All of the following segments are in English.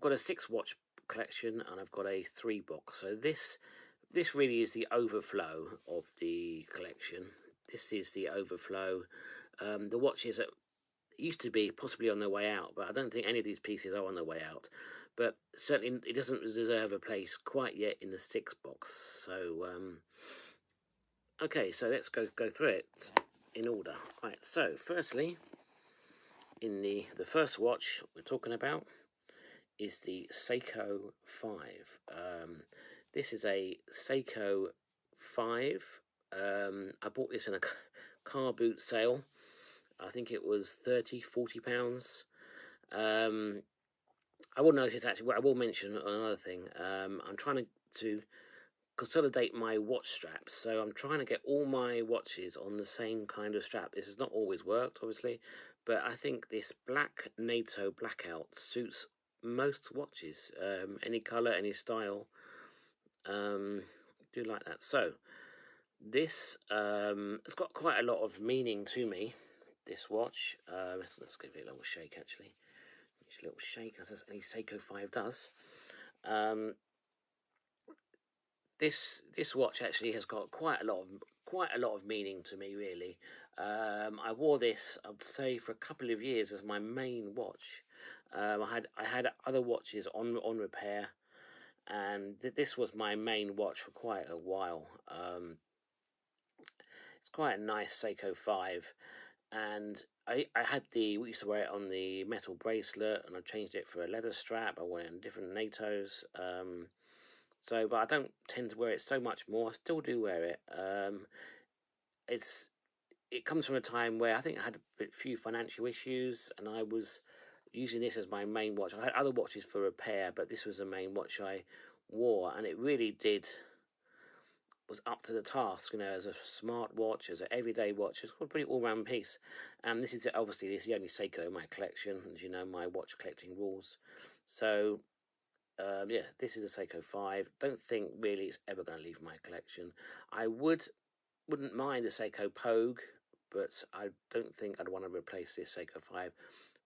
got a 6-watch collection and I've got a 3-box. So this really is the overflow of the collection. This is the overflow. The watches that used to be possibly on their way out, but I don't think any of these pieces are on their way out. But certainly it doesn't deserve a place quite yet in the 6 box. So okay, so let's go through it in order. Right, so firstly, in the first watch we're talking about is the Seiko 5. This is a Seiko 5. I bought this in a car boot sale. I think it was £30–40. I will notice, actually, I will mention another thing. I'm trying to consolidate my watch straps, so I'm trying to get all my watches on the same kind of strap. This has not always worked, obviously, but I think this black NATO blackout suits most watches. Any colour, any style. Do like that. So this it's got quite a lot of meaning to me, this watch. Let's give it a little shake, actually. Just a little shake, as any Seiko 5 does. This watch actually has got quite a lot of meaning to me, really. I wore this, I'd say, for a couple of years as my main watch. I had other watches on repair, and this was my main watch for quite a while. It's quite a nice Seiko 5, and I had we used to wear it on the metal bracelet, and I changed it for a leather strap. I wore it on different NATOs. But I don't tend to wear it so much more. I still do wear it. It comes from a time where I think I had a few financial issues, and I was using this as my main watch. I had other watches for repair, but this was the main watch I wore, and it really was up to the task, as a smart watch, as an everyday watch. It's a pretty all-round piece. And this is the only Seiko in my collection, as you know, my watch collecting rules. So yeah, this is a Seiko 5. Don't think really it's ever going to leave my collection. I wouldn't mind a Seiko Pogue, but I don't think I'd want to replace this Seiko 5.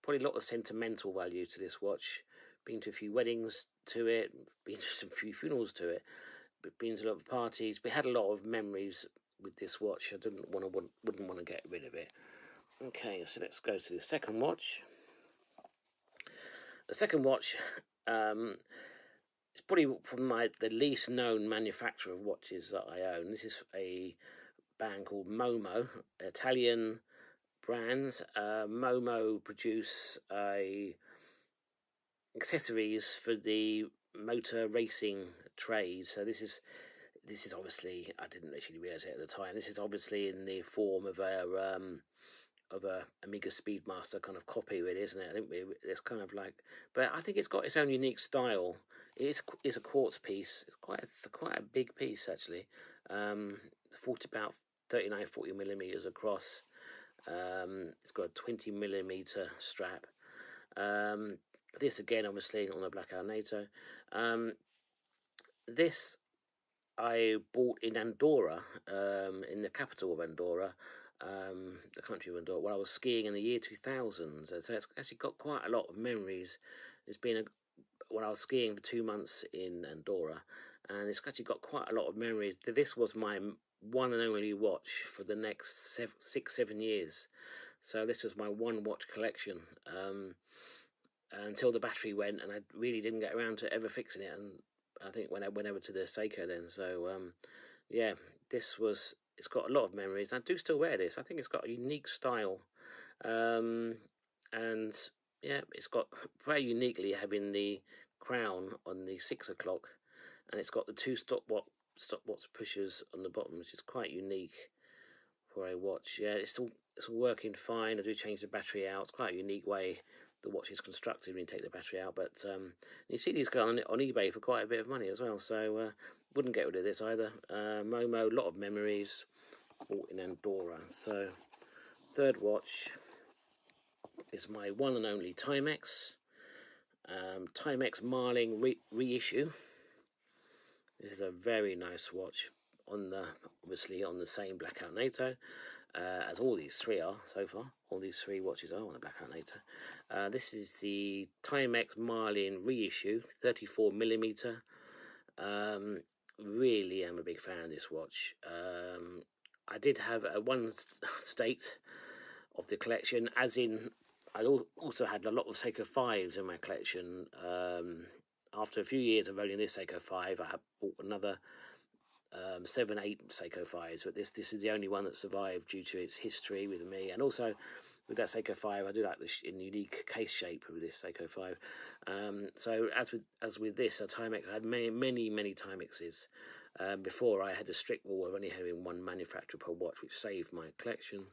Probably a lot of sentimental value to this watch. Been to a few weddings to it, been to some few funerals to it, but been to a lot of parties. We had a lot of memories with this watch. I wouldn't want to get rid of it. Okay, so let's go to the second watch. The second watch, it's probably from the least known manufacturer of watches that I own. This is a band called Momo, Italian brand. Momo produce accessories for the motor racing trade. So this is obviously, I didn't actually realise it at the time, this is obviously in the form of a Amiga Speedmaster kind of copy, really, isn't it? I think it's kind of like, but I think it's got its own unique style. It's a quartz piece. It's quite a big piece, actually. About 39–40 millimeters across. It's got a 20 millimeter strap. This again, obviously, on the blackout NATO. This I bought in Andorra, in the capital of Andorra, the country of Andorra, when I was skiing in the year 2000. So it's actually got quite a lot of memories. It's been when I was skiing for 2 months in Andorra, and it's actually got quite a lot of memories. This was my one and only watch for the next 6–7 years. So this was my one watch collection, until the battery went, and I really didn't get around to ever fixing it. And I think when I went over to the Seiko then. So yeah, it's got a lot of memories. I do still wear this. I think it's got a unique style, and yeah, it's got very uniquely having the crown on the 6 o'clock, and it's got the 2 stopwatch pushers on the bottom, which is quite unique for a watch. Yeah, it's all working fine. I do change the battery out. It's quite a unique way the watch is constructed when you take the battery out. But you see these go on eBay for quite a bit of money as well. So wouldn't get rid of this either. Momo, a lot of memories. Bought in Andorra. So third watch is my one and only Timex. Timex Marlin Reissue. This is a very nice watch, obviously on the same blackout NATO. as all these three are so far. All these three watches are on the back out later. This is the Timex Marlin reissue, 34mm. Really am a big fan of this watch. I did have one state of the collection, as in I also had a lot of Seiko 5s in my collection. After a few years of owning this Seiko 5, I have bought another 7, 8 Seiko 5s, but this is the only one that survived due to its history with me, and also with that Seiko 5, I do like this in unique case shape with this Seiko 5. So as with this, Timex, I had many Timexes. Before, I had a strict rule of only having one manufacturer per watch, which saved my collection.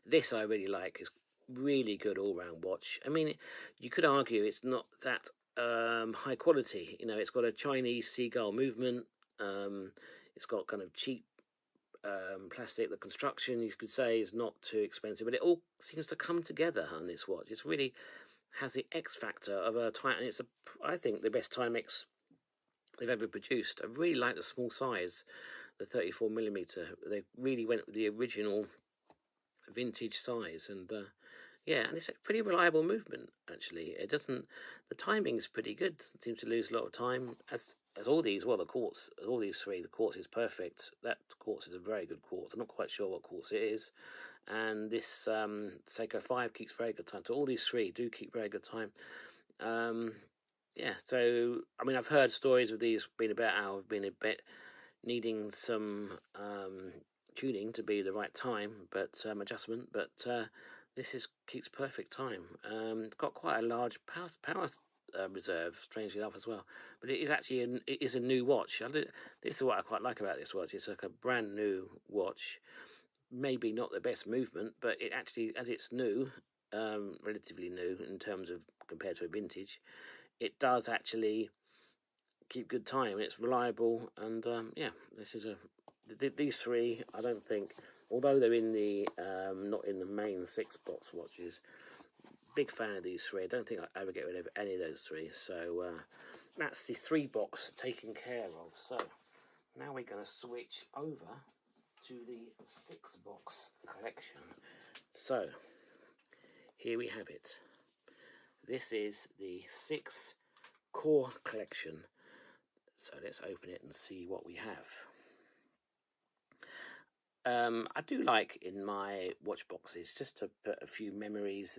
This I really like. It's really good all-round watch. I mean, you could argue it's not that high quality. You know, it's got a Chinese seagull movement. It's got kind of cheap plastic. The construction, you could say, is not too expensive, but it all seems to come together on this watch. It's really has the X factor of a Timex, and it's I think the best Timex they've ever produced. I really like the small size, the 34mm. They really went with the original vintage size, and yeah, and it's a pretty reliable movement. Actually, it doesn't. The timing's pretty good. It seems to lose a lot of time as all these. Well, the quartz, all these three, the quartz is perfect. That quartz is a very good quartz. I'm not quite sure what quartz it is, and this Seiko 5 keeps very good time. So all these three do keep very good time. Yeah, so I mean, I've heard stories of these being about how I've been a bit needing some tuning to be the right time, but adjustment. But this keeps perfect time. It's got quite a large power reserve, strangely enough, as well. But it is actually it is a new watch. This is what I quite like about this watch. It's like a brand new watch. Maybe not the best movement, but it actually, as it's new, relatively new in terms of compared to a vintage, it does actually keep good time. It's reliable, and yeah, this is these three. I don't think, although they're in the not in the main 6-box watches, big fan of these three. I don't think I ever get rid of any of those three. So that's the 3-box taken care of. So now we're going to switch over to the 6-box collection. So here we have it. This is the 6 core collection. So let's open it and see what we have. I do like in my watch boxes just to put a few memories.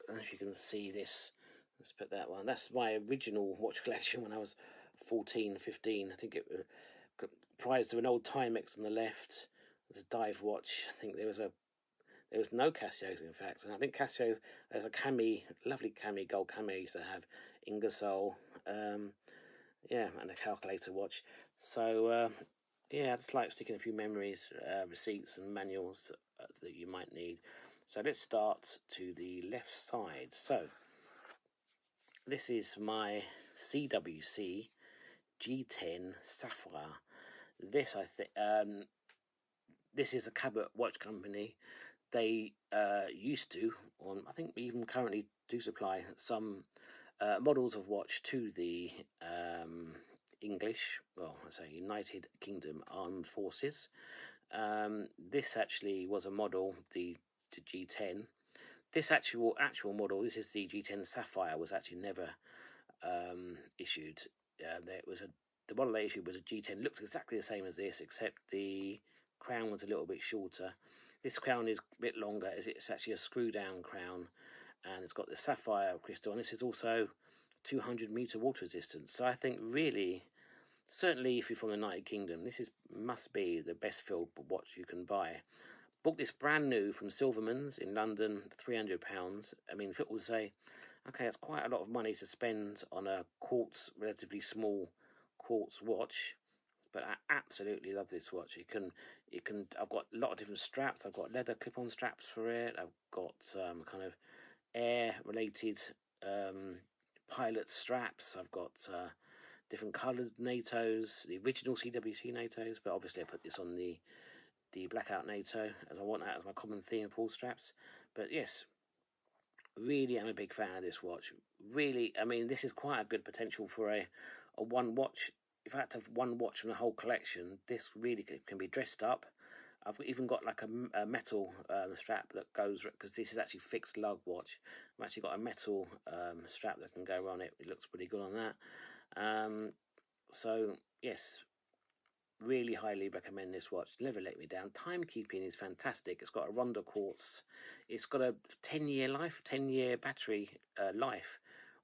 As you can see this, let's put that one. That's my original watch collection when I was 14, 15. I think it comprised of an old Timex on the left. There's a dive watch. I think there was no Casios, in fact. And I think Casio, there's a lovely gold cami I used to have, Ingersoll, yeah, and a calculator watch. So, yeah, I just like sticking a few memories, receipts and manuals that you might need. So let's start to the left side. So this is my CWC G10 Sapphire. This this is a Cabot watch company. They used to, I think even currently do supply some models of watch to the English, well, I say United Kingdom Armed Forces. This actually was a model, the G10. This actual model, this is the G10 Sapphire, was actually never issued. The model they issued was a G10. Looks exactly the same as this, except the crown was a little bit shorter. This crown is a bit longer, as it's actually a screw-down crown, and it's got the sapphire crystal, and this is also 200-meter water resistance. So I think really, certainly if you're from the United Kingdom, this must be the best filled watch you can buy. Bought this brand new from Silverman's in London, £300. I mean, people say, okay, that's quite a lot of money to spend on a quartz, relatively small quartz watch. But I absolutely love this watch. I've got a lot of different straps. I've got leather clip-on straps for it. I've got kind of air-related pilot straps. I've got different coloured NATOs, the original CWC NATOs, but obviously I put this on the blackout NATO, as I want that as my common theme for all straps. But yes, really am a big fan of this watch. Really, I mean, this is quite a good potential for a one watch. If I had to have one watch from the whole collection, this really can be dressed up. I've even got like a metal strap that goes, because this is actually fixed lug watch. I've actually got a metal strap that can go on it. It looks pretty good on that. So yes, really highly recommend this watch. Never let me down. Timekeeping is fantastic. It's got a Ronda quartz. It's got a 10-year battery life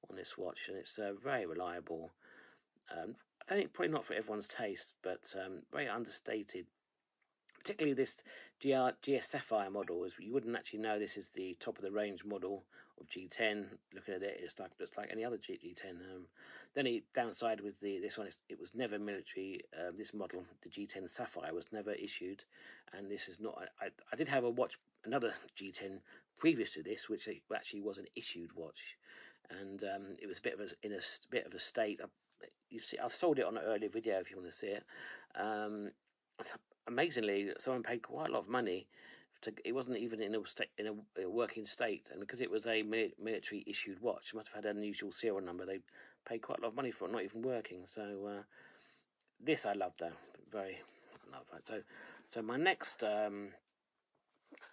on this watch, and it's very reliable. I think probably not for everyone's taste, but very understated. Particularly this GS Sapphire model, is you wouldn't actually know this is the top of the range model of G10. Looking at it, it's like any other G10. The only downside with this one is it was never military. This model, the G10 Sapphire, was never issued, and this is not. I did have another G10 previous to this, which actually was an issued watch, and it was in a bit of a state. You see, I've sold it on an earlier video if you want to see it. Amazingly, someone paid quite a lot of money. It wasn't even in a working state, and because it was a military issued watch, it must have had an unusual serial number. They paid quite a lot of money for it, not even working. So this I love though, very love that. So my next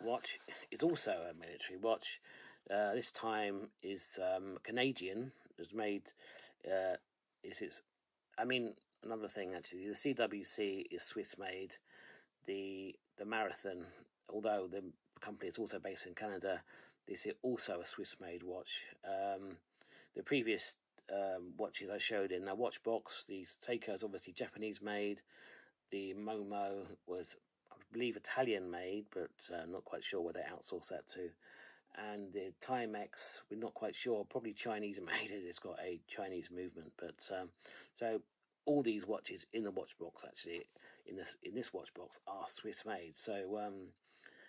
watch is also a military watch. This time is Canadian. It was made. Another thing actually, the CWC is Swiss made. The Marathon, although the company is also based in Canada, this is also a Swiss made watch. The previous watches I showed in a watch box, the Seiko is obviously Japanese made. The Momo was, I believe, Italian made, but not quite sure where they outsourced that to. And the Timex, we're not quite sure, probably Chinese made it. It's got a Chinese movement, but so all these watches in the watch box, actually in this watch box, are Swiss made. So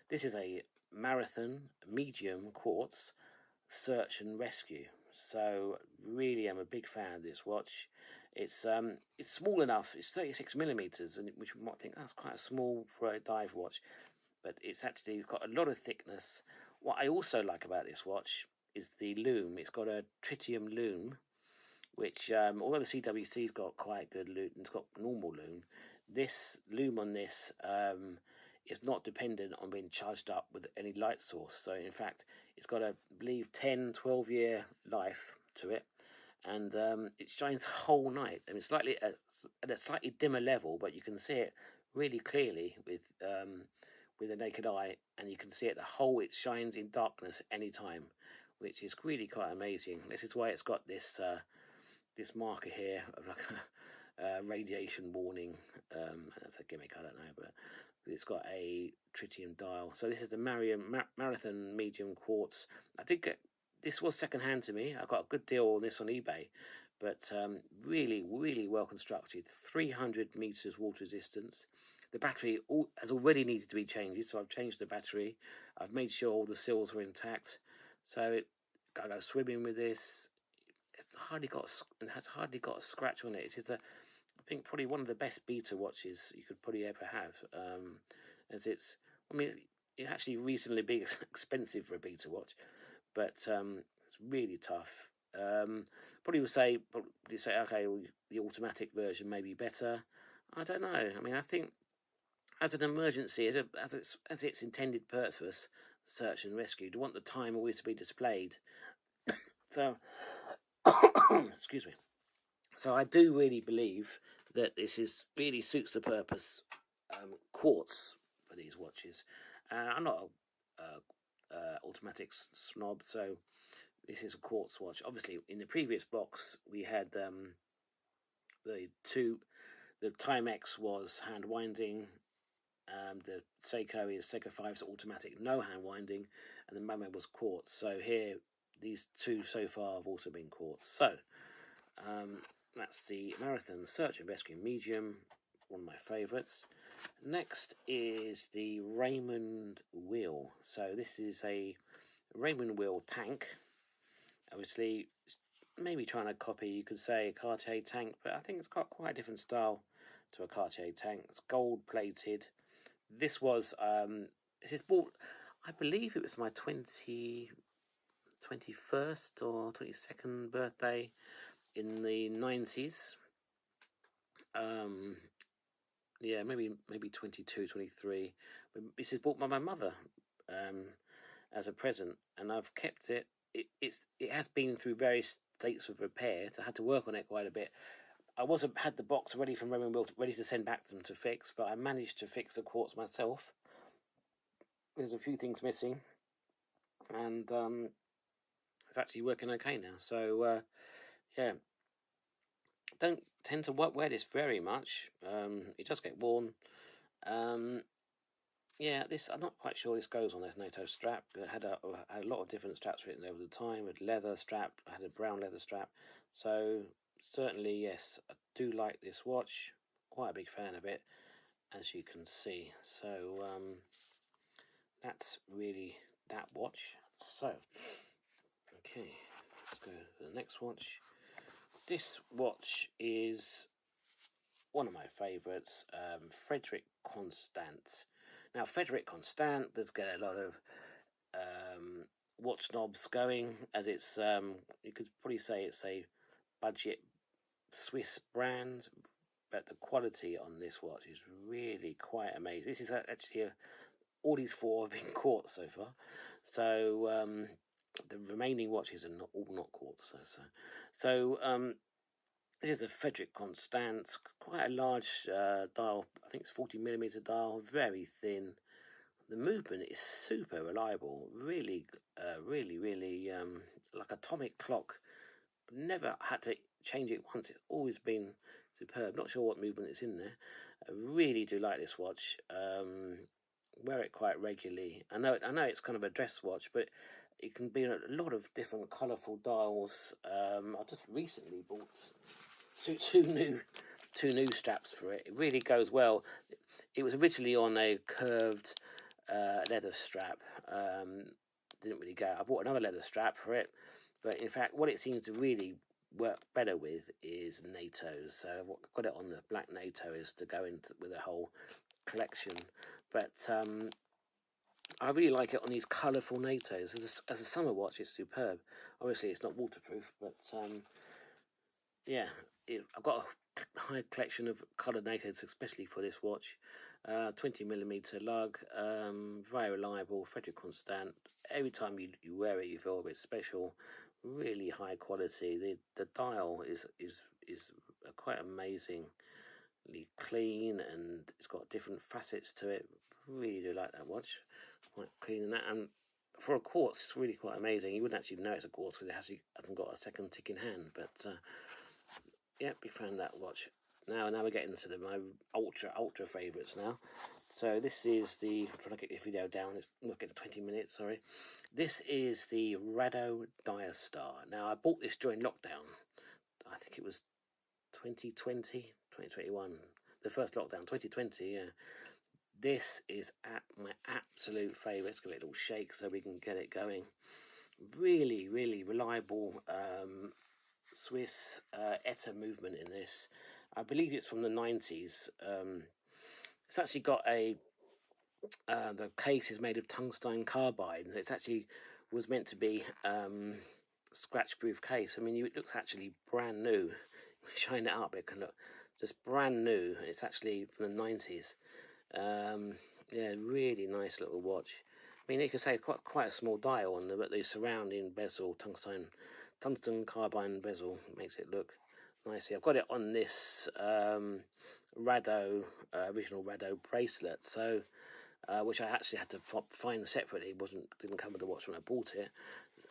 this is a Marathon medium quartz search and rescue. So really, I'm a big fan of this watch. It's small enough. It's 36 millimeters, and which you might think that's quite small for a dive watch, but it's actually got a lot of thickness. What I also like about this watch is the lume. It's got a tritium lume, which although the CWC's got quite good lume, it's got normal lume. This lume on this is not dependent on being charged up with any light source. So in fact, it's got a, I believe, 10-12 year life to it, and it shines the whole night. I mean, slightly at a slightly dimmer level, but you can see it really clearly with the naked eye, and you can see it it shines in darkness anytime, which is really quite amazing. This is why it's got this this marker here of like a radiation warning. That's a gimmick, I don't know, but it's got a tritium dial. So this is the Marathon medium quartz. I did get this, was second hand to me. I got a good deal on this on eBay, but really well constructed. 300 meters water resistance. The battery has already needed to be changed, so I've changed the battery. I've made sure all the seals were intact. So I go swimming with this. It has hardly got a scratch on it. It is I think probably one of the best beta watches you could probably ever have. As it's actually reasonably big, expensive for a beta watch, but it's really tough. Probably say, okay, well, the automatic version may be better. I don't know. I mean, I think as an emergency, as its intended purpose, search and rescue, to want the time always to be displayed. So, excuse me. So I do really believe that this really suits the purpose. Quartz for these watches. I'm not a automatic snob, so this is a quartz watch. Obviously, in the previous box we had the Timex was hand winding. The Seiko is Seiko 5's automatic, no hand winding, and the Momo was quartz. So here, these two so far have also been quartz. So that's the Marathon Search and Rescue Medium, one of my favourites. Next is the Raymond wheel. So this is a Raymond wheel tank. Obviously, maybe trying to copy, you could say, a Cartier tank, but I think it's got quite a different style to a Cartier tank. It's gold plated. This was this bought, I believe it was my 21st or 22nd birthday in the 90s. yeah, maybe 22, 23. This is bought by my mother as a present, and I've kept it. It has been through various states of repair. So I had to work on it quite a bit. I wasn't had the box ready from Raymond ready to send back to them to fix, but I managed to fix the quartz myself. There's a few things missing, and it's actually working okay now. So yeah, don't tend to wear this very much. It does get worn. Um, yeah, this I'm not quite sure this goes on this NATO strap. I had a lot of different straps written over the time. With leather strap, I had a brown leather strap. So certainly yes, I do like this watch. Quite a big fan of it, as you can see. So that's really that watch. So okay, let's go to the next watch. This watch is one of my favourites, Frederick Constance. Now, Frederick Constance does get a lot of watch knobs going, as it's you could probably say it's a budget Swiss brand, but the quality on this watch is really quite amazing. This is actually all these four have been quartz so far, so the remaining watches are all not quartz. So here's a Frederick Constance, quite a large dial. I think it's 40mm dial, very thin. The movement is super reliable, really, really, like atomic clock. Never had to change it once. It's always been superb. Not sure what movement is in there. I really do like this watch. Wear it quite regularly. I know it's kind of a dress watch, but it can be a lot of different colourful dials. I just recently bought two new straps for it. It really goes well. It was originally on a curved leather strap. Didn't really go. I bought another leather strap for it, but in fact, what it seems to really work better with is NATOs. So I've got it on the black NATOs to go into with a whole collection. But I really like it on these colourful NATOs. As a summer watch, it's superb. Obviously, it's not waterproof, but yeah, I've got a high collection of coloured NATOs, especially for this watch. 20mm lug, very reliable, Frederick Constant. Every time you wear it, you feel a bit special. Really high quality. The dial is quite amazingly clean, and it's got different facets to it. Really do like that watch. Quite clean and that, and for a quartz, it's really quite amazing. You wouldn't actually know it's a quartz because it hasn't got a second ticking hand, but yeah, we found that watch. Now we're getting to my ultra favourites now. So this is the, I'm trying to get this video down, we'll get to 20 minutes, sorry. This is the Rado Star. Now I bought this during lockdown. I think it was 2020, 2021. The first lockdown, 2020, yeah. This is my absolute favourite. Let's give it a little shake so we can get it going. Really, really reliable Swiss ETA movement in this. I believe it's from the 90s. It's actually got the case is made of tungsten carbide. It's actually was meant to be scratch-proof case. I mean, it looks actually brand new. Shine it up, it can look just brand new. It's actually from the 90s. Yeah, really nice little watch. I mean, you can say quite a small dial on there, but the surrounding bezel, tungsten carbide bezel, makes it look nicely. I've got it on this Rado original Rado bracelet, so which I actually had to find separately. Didn't come with the watch when I bought it.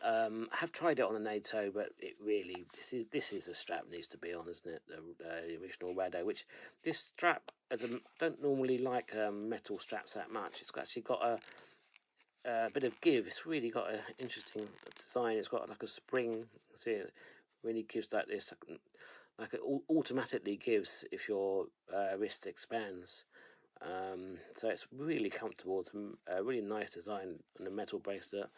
I have tried it on the NATO, but it really this is a strap needs to be on, isn't it? The original Rado, which this strap I don't normally like metal straps that much. It's actually got a bit of give. It's really got an interesting design. It's got like a spring. See, it really gives like this, like it automatically gives if your wrist expands. So it's really comfortable. It's a really nice design on the metal bracelet.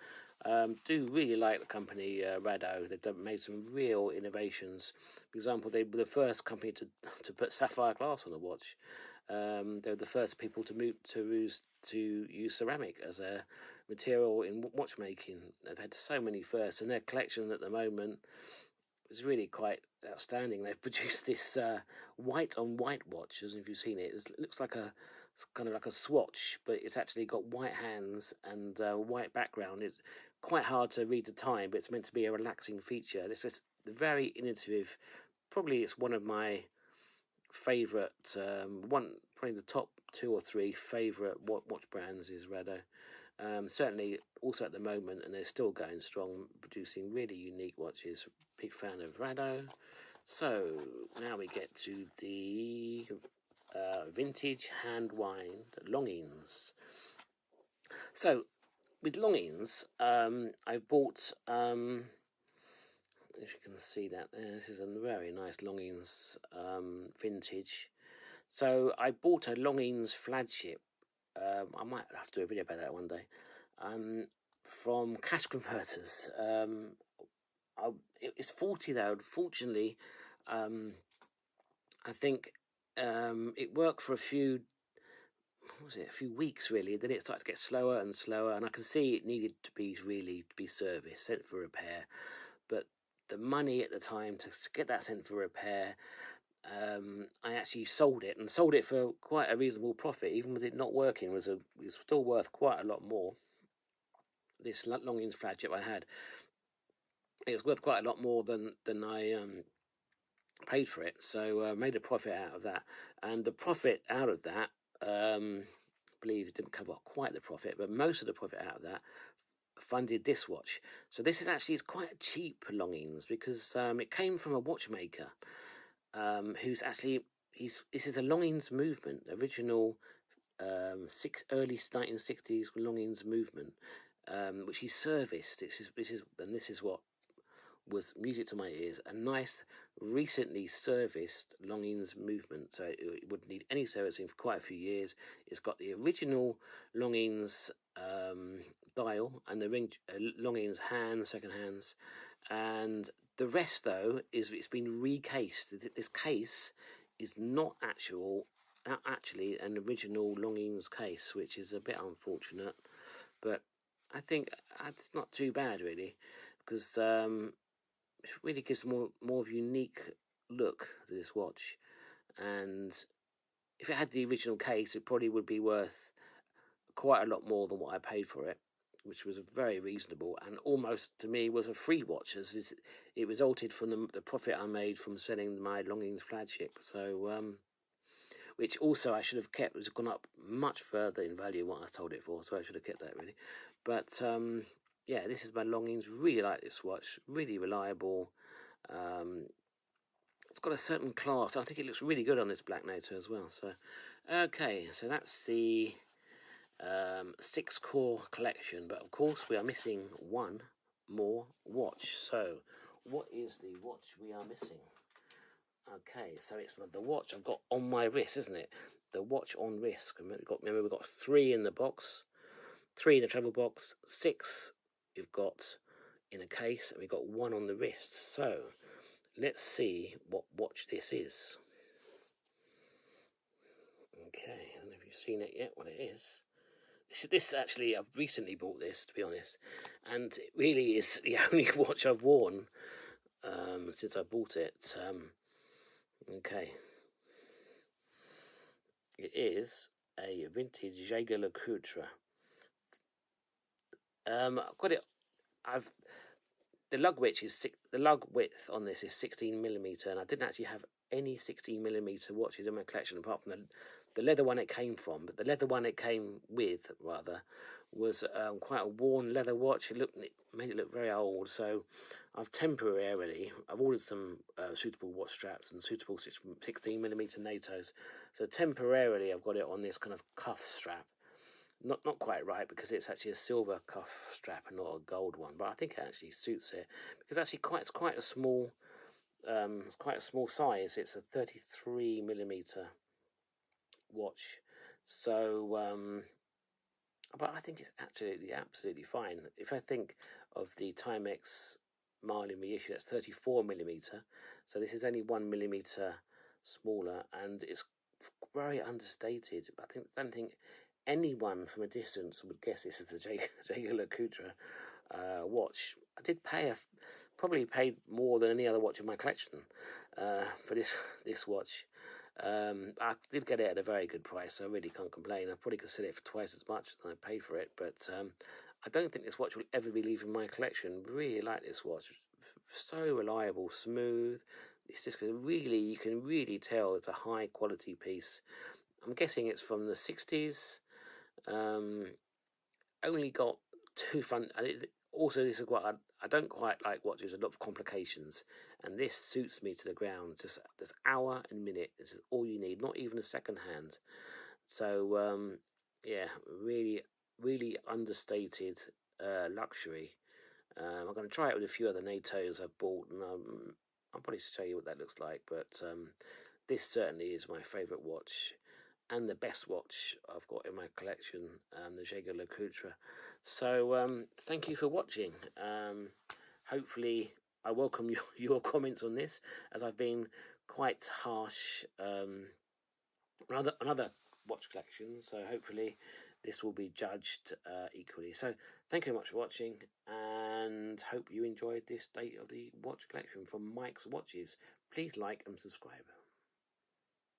Do really like the company Rado. They've made some real innovations. For example, they were the first company to put sapphire glass on the watch. They were the first people to use ceramic as a material in watchmaking. They've had so many firsts, and their collection at the moment is really quite outstanding. They've produced this white on white watch. As if you've seen it, it looks like it's kind of like a swatch, but it's actually got white hands and white background. It's quite hard to read the time, but it's meant to be a relaxing feature. It's just very innovative. Probably it's one of my favourite, probably the top 2 or 3 favourite watch brands is Rado. Certainly also at the moment, and they're still going strong, producing really unique watches. Big fan of Rado. So now we get to the vintage hand wind Longines. So with Longines, I've bought, if you can see that there, this is a very nice Longines vintage. So I bought a Longines flagship. I might have to do a video about that one day. From Cash Converters. It's 40 though. Unfortunately, I think it worked for a few weeks really. Then it started to get slower and slower, and I can see it needed to be serviced, sent for repair. But the money at the time to get that sent for repair, I actually sold it for quite a reasonable profit, even with it not working. It was still worth quite a lot more. This Longines flagship I had, it was worth quite a lot more than I paid for it. So made a profit out of that, and the profit out of that, I believe it didn't cover quite the profit, but most of the profit out of that funded this watch. So this is actually, it's quite a cheap Longines, because it came from a watchmaker who's actually, this is a Longines movement, original early 1960s Longines movement, which he serviced. This is what was music to my ears. A nice, recently serviced Longines movement, so it wouldn't need any servicing for quite a few years. It's got the original Longines dial and the ring, Longines hands, second hands, and the rest though it's been recased. This case is not actually an original Longines case, which is a bit unfortunate, but I think it's not too bad really, because it really gives more of a unique look to this watch. And if it had the original case, it probably would be worth quite a lot more than what I paid for it, which was very reasonable, and almost to me was a free watch, as it resulted from the profit I made from selling my Longines flagship. So which also I should have kept. It's gone up much further in value what I sold it for, so I should have kept that really. But yeah, this is my Longines. Really like this watch, really reliable. It's got a certain class. I think it looks really good on this black NATO as well. So okay, so that's the 6-core collection, but of course we are missing one more watch. So what is the watch we are missing? Okay, so it's the watch I've got on my wrist, isn't it? The watch on wrist. Remember we've got 3 in the box, 3 in the travel box, 6 we've got in a case, and we've got 1 on the wrist. So let's see what watch this is. Okay, I don't know if you've seen it yet, what it is. This actually, I've recently bought this, to be honest, and it really is the only watch I've worn since I bought it. Okay, it is a vintage Jaeger LeCoultre. I've got it. The lug width on this is 16mm, and I didn't actually have any 16mm watches in my collection apart from the leather one it came from. But the leather one it came with, rather, was quite a worn leather watch. It made it look very old. So I've ordered some suitable watch straps and suitable 16mm NATOs. So temporarily I've got it on this kind of cuff strap. Not quite right, because it's actually a silver cuff strap and not a gold one, but I think it actually suits it, because actually it's quite a small size. It's a 33mm watch, so but I think it's absolutely fine. If I think of the Timex Marlin reissue, that's 34mm, so this is only 1mm smaller, and it's very understated. I don't think anyone from a distance would guess this is the Jaeger LeCoultre watch. I did pay probably paid more than any other watch in my collection for this watch. I did get it at a very good price, so I really can't complain. I probably could sell it for twice as much than I paid for it, but I don't think this watch will ever be leaving my collection. Really like this watch. So reliable, smooth. It's just really, you can really tell it's a high quality piece. I'm guessing it's from the 60s. Only got two front. Also, this is what I don't quite like watches. A lot of complications, and this suits me to the ground. Just hour and minute. This is all you need. Not even a second hand. So yeah, really, really understated luxury. I'm going to try it with a few other NATOs I've bought, and I'll probably show you what that looks like. But this certainly is my favourite watch, and the best watch I've got in my collection, the Jaeger LeCoultre. So thank you for watching. Hopefully I welcome your comments on this, as I've been quite harsh on other watch collections, so hopefully this will be judged equally. So thank you very much for watching, and hope you enjoyed this State of the Watch collection from Mike's Watches. Please like and subscribe.